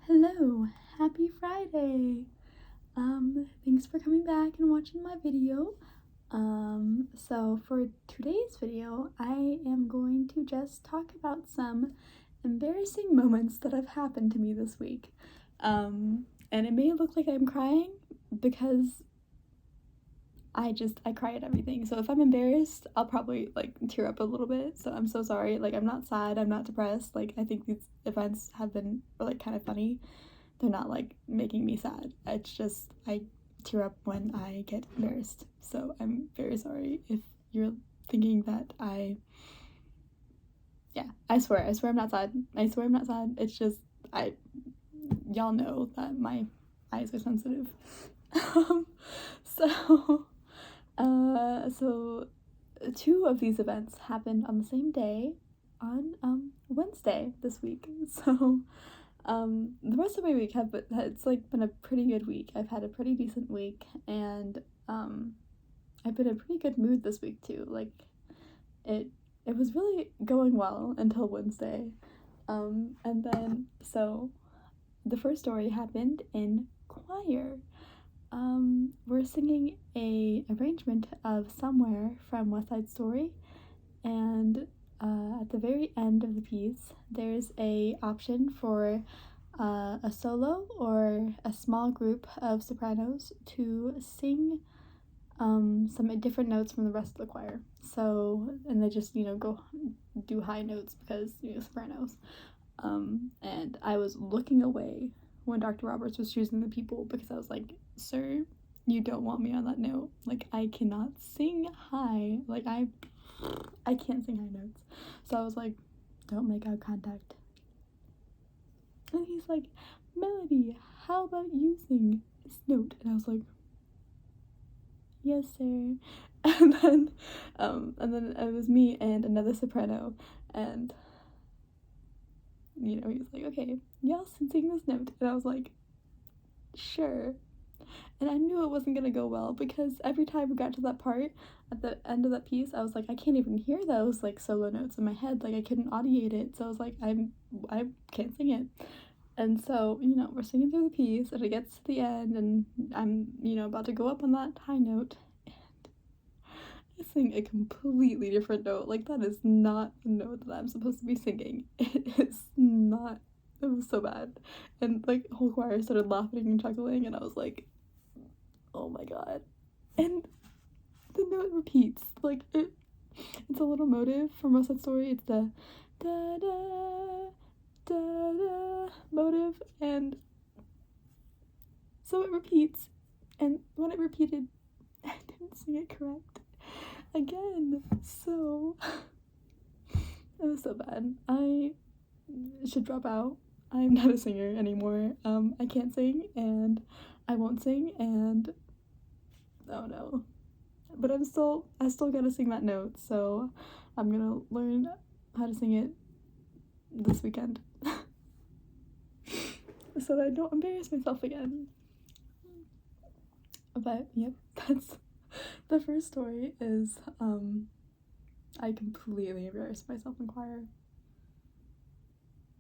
Hello, happy Friday. Thanks for coming back and watching my video. So for today's video, I am going to just talk about some embarrassing moments that have happened to me this week. And it may look like I'm crying because I cry at everything. So if I'm embarrassed, I'll probably tear up a little bit. So I'm so sorry. I'm not sad, I'm not depressed. I think these events have been kind of funny. They're not making me sad. It's just I tear up when I get embarrassed. So I'm very sorry if you're thinking that I swear I'm not sad. I swear I'm not sad. It's just y'all know that my eyes are sensitive. So so two of these events happened on the same day on Wednesday this week. So the rest of my week it's been a pretty good week. I've had a pretty decent week, and I've been in a pretty good mood this week too. It was really going well until Wednesday. And then so the first story happened in choir. We're singing a arrangement of Somewhere from West Side Story, and at the very end of the piece, there's a option for a solo or a small group of sopranos to sing some different notes from the rest of the choir. So, and they just, go do high notes because, sopranos. And I was looking away when Dr. Roberts was choosing the people because I was like, sir, you don't want me on that note. I cannot sing high. I can't sing high notes. So I was like, don't make eye contact. And he's like, Melody, how about you sing this note? And I was like, yes, sir. And then it was me and another soprano, and he was like, okay, y'all sing this note. And I was like, sure. And I knew it wasn't gonna go well because every time we got to that part at the end of that piece, I was like, I can't even hear those solo notes in my head. I couldn't audiate it. So I was like, I can't sing it. And so, we're singing through the piece, and it gets to the end, and I'm, about to go up on that high note, and I sing a completely different note. That is not the note that I'm supposed to be singing. It is not. It was so bad. And, the whole choir started laughing and chuckling, and I was like, oh my god. And the note repeats. It's a little motive from West Side Story. It's the da-da, da-da motive, and so it repeats, and when it repeated, I didn't sing it correct again. So it was so bad. I should drop out. I'm not a singer anymore. I can't sing, and I won't sing, and oh no. But I still gotta sing that note, so I'm gonna learn how to sing it this weekend. So that I don't embarrass myself again. But yep, that's the first story. Is I completely embarrassed myself in choir.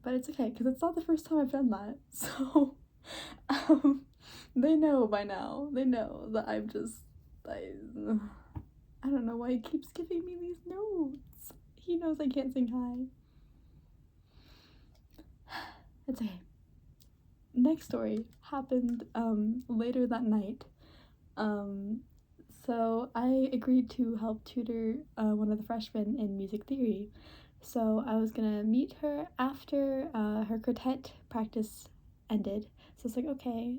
But it's okay, because it's not the first time I've done that. So they know by now. They know that I don't know why he keeps giving me these notes. He knows I can't sing high. It's okay. Next story happened later that night. So I agreed to help tutor one of the freshmen in music theory. So I was gonna meet her after her quartet practice ended. So it's like, okay.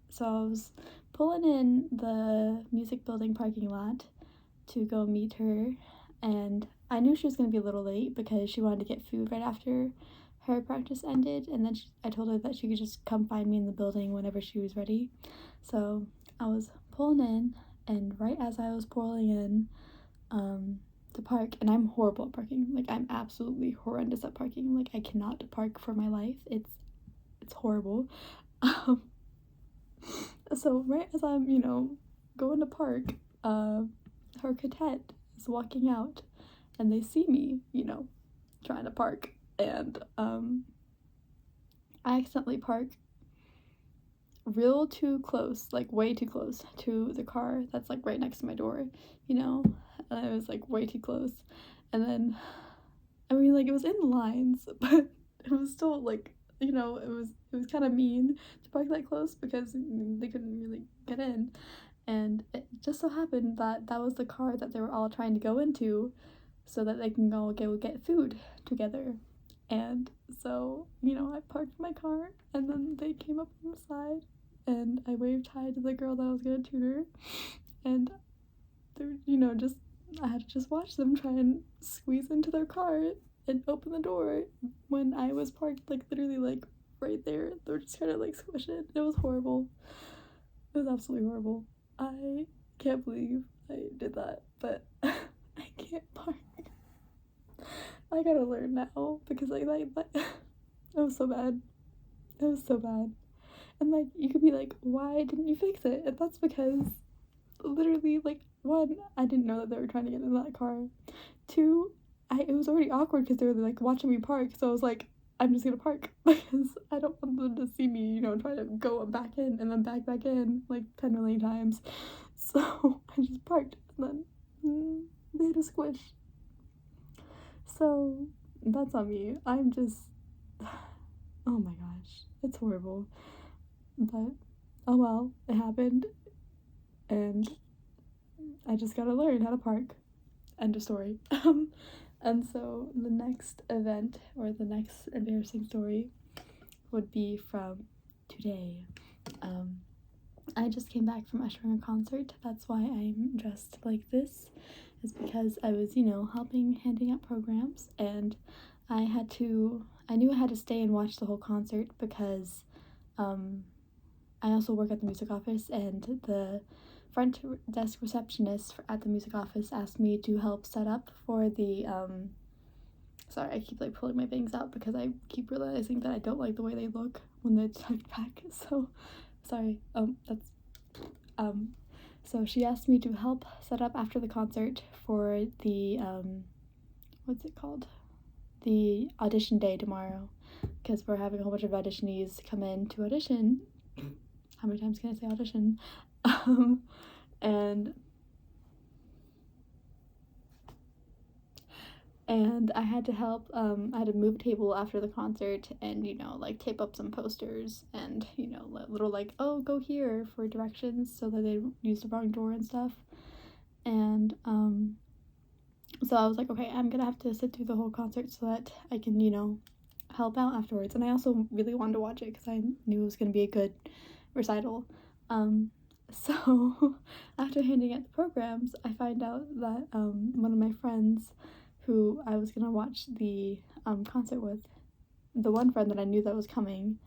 So I was pulling in the music building parking lot to go meet her, and I knew she was gonna be a little late because she wanted to get food right after her practice ended, and then I told her that she could just come find me in the building whenever she was ready. So I was pulling in, and right as I was pulling in to park, and I'm horrible at parking. I'm absolutely horrendous at parking. I cannot park for my life. It's horrible. So right as I'm, going to park, her cadet is walking out, and they see me, trying to park, and I accidentally park real too close, like way too close to the car that's like right next to my door, you know? And I was like way too close. And then, I mean, like, it was in the lines, but it was still like, you know, it was kind of mean to park that close because they couldn't really get in. And it just so happened that that was the car that they were all trying to go into so that they can all go get food together. And so, you know, I parked my car and then they came up on the side and I waved hi to the girl that I was gonna tutor. And they're, you know, just, I had to just watch them try and squeeze into their car and open the door when I was parked, like, literally, like, right there. They were just trying to, like, squish it. It was horrible. It was absolutely horrible. I can't believe I did that, but I can't park. I gotta learn now because like it was so bad. It was so bad. And like you could be like, why didn't you fix it? And that's because literally, like, one, I didn't know that they were trying to get in that car. Two, it was already awkward because they were like watching me park, so I was like, I'm just gonna park because I don't want them to see me, you know, try to go back in and then back in like 10 million times. So I just parked and then they had a squish. So that's on me. I'm just, oh my gosh, it's horrible. But oh well, it happened, and I just gotta learn how to park. End of story. And so the next event or the next embarrassing story would be from today. I just came back from ushering a concert. That's why I'm dressed like this, is because I was, you know, handing out programs, and I knew I had to stay and watch the whole concert because I also work at the music office, and the front desk receptionist at the music office asked me to help set up for the sorry, I keep like pulling my bangs out because I keep realizing that I don't like the way they look when they're tucked back. So sorry. So she asked me to help set up after the concert for the what's it called? The audition day tomorrow, because we're having a whole bunch of auditionees come in to audition. How many times can I say audition? And I had to help, I had to move a table after the concert and, you know, like tape up some posters and, you know, little like, oh, go here for directions so that they don't use the wrong door and stuff. And so I was like, okay, I'm gonna have to sit through the whole concert so that I can, you know, help out afterwards. And I also really wanted to watch it because I knew it was gonna be a good recital. So after handing out the programs, I find out that one of my friends who I was gonna watch the concert with, the one friend that I knew that was coming,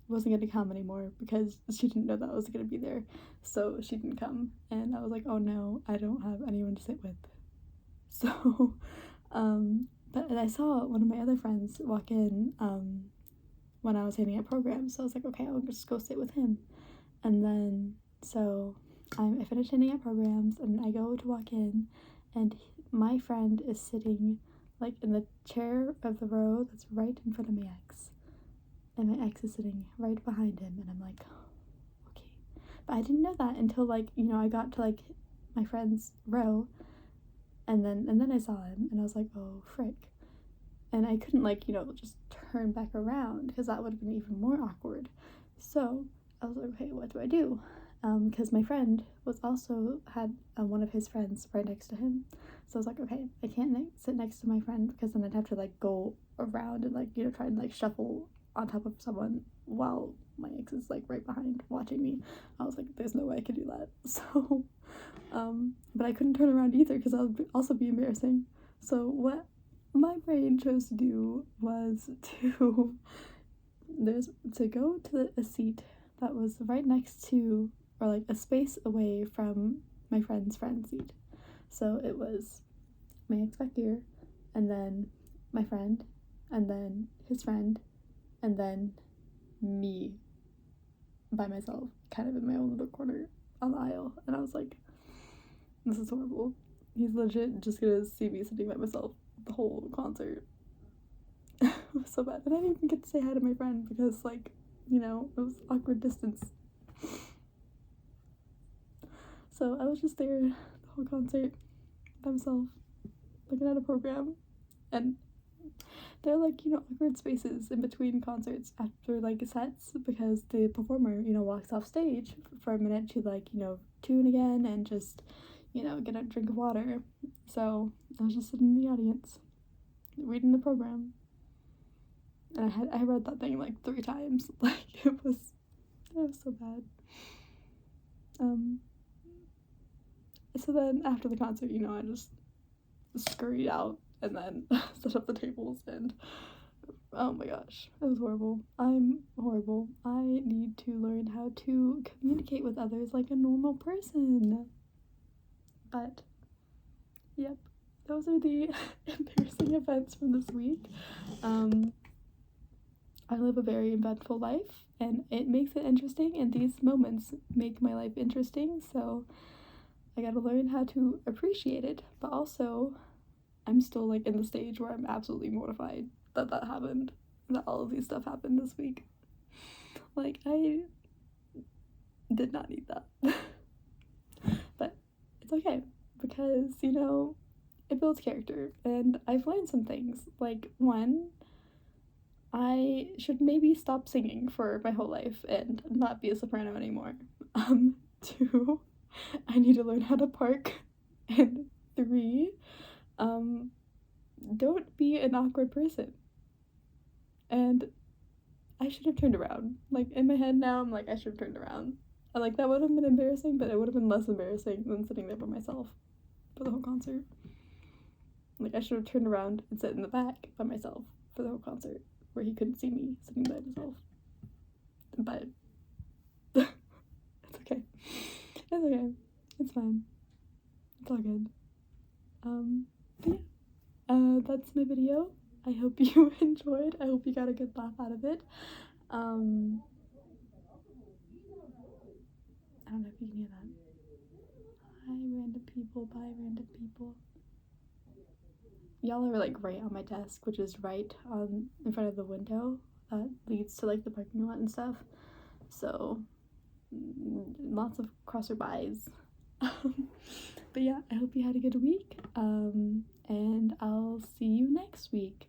wasn't gonna come anymore because she didn't know that I was gonna be there, so she didn't come. And I was like, oh no, I don't have anyone to sit with. So but I saw one of my other friends walk in when I was handing out programs, so I was like, okay, I'll just go sit with him. And then so I finished handing out programs and I go to walk in, and my friend is sitting like in the chair of the row that's right in front of my ex, and my ex is sitting right behind him, and I'm like, okay. But I didn't know that until, like, you know, I got to like my friend's row, and then I saw him and I was like, oh frick. And I couldn't, like, you know, just turn back around because that would have been even more awkward. So I was like, okay, what do I do? Because my friend was also had one of his friends right next to him. So I was like, okay, I can't sit next to my friend because then I'd have to like go around and like, you know, try and like shuffle on top of someone while my ex is like right behind watching me. I was like, there's no way I could do that. So but I couldn't turn around either because that would also be embarrassing. So what my brain chose to do was to go to a seat that was right next to, or like a space away from, my friend's friend seat. So it was my ex back here, and then my friend, and then his friend, and then me by myself, kind of in my own little corner on the aisle. And I was like, this is horrible. He's legit just gonna see me sitting by myself the whole concert. was so bad. And I didn't even get to say hi to my friend because, like, you know, it was awkward distance. So I was just there the whole concert by myself, looking at a program. And there are, like, you know, awkward spaces in between concerts after, like, sets because the performer, you know, walks off stage for a minute to, like, you know, tune again and just, you know, get a drink of water. So I was just sitting in the audience reading the program. And I read that thing like 3 times. Like, it was so bad. So then after the concert, you know, I just scurried out and then set up the tables, and oh my gosh, it was horrible. I'm horrible. I need to learn how to communicate with others like a normal person. But yep, those are the embarrassing events from this week. I live a very eventful life, and it makes it interesting, and these moments make my life interesting, so I gotta learn how to appreciate it. But also, I'm still, like, in the stage where I'm absolutely mortified that happened, that all of these stuff happened this week. Like, I did not need that. But it's okay, because, you know, it builds character, and I've learned some things. Like, 1, I should maybe stop singing for my whole life and not be a soprano anymore. 2, I need to learn how to park. And 3, don't be an awkward person. And I should have turned around. Like, in my head now, I'm like, I should have turned around. And, like, that would have been embarrassing, but it would have been less embarrassing than sitting there by myself for the whole concert. Like, I should have turned around and sat in the back by myself for the whole concert, where he couldn't see me sitting by myself. But it's okay. It's okay. It's fine. It's all good. But yeah, that's my video. I hope you enjoyed. I hope you got a good laugh out of it. I don't know if you can hear that. Hi, random people. Bye, random people. Y'all are, like, right on my desk, which is right on in front of the window that leads to, like, the parking lot and stuff. So lots of crosser-bys. But yeah, I hope you had a good week, and I'll see you next week.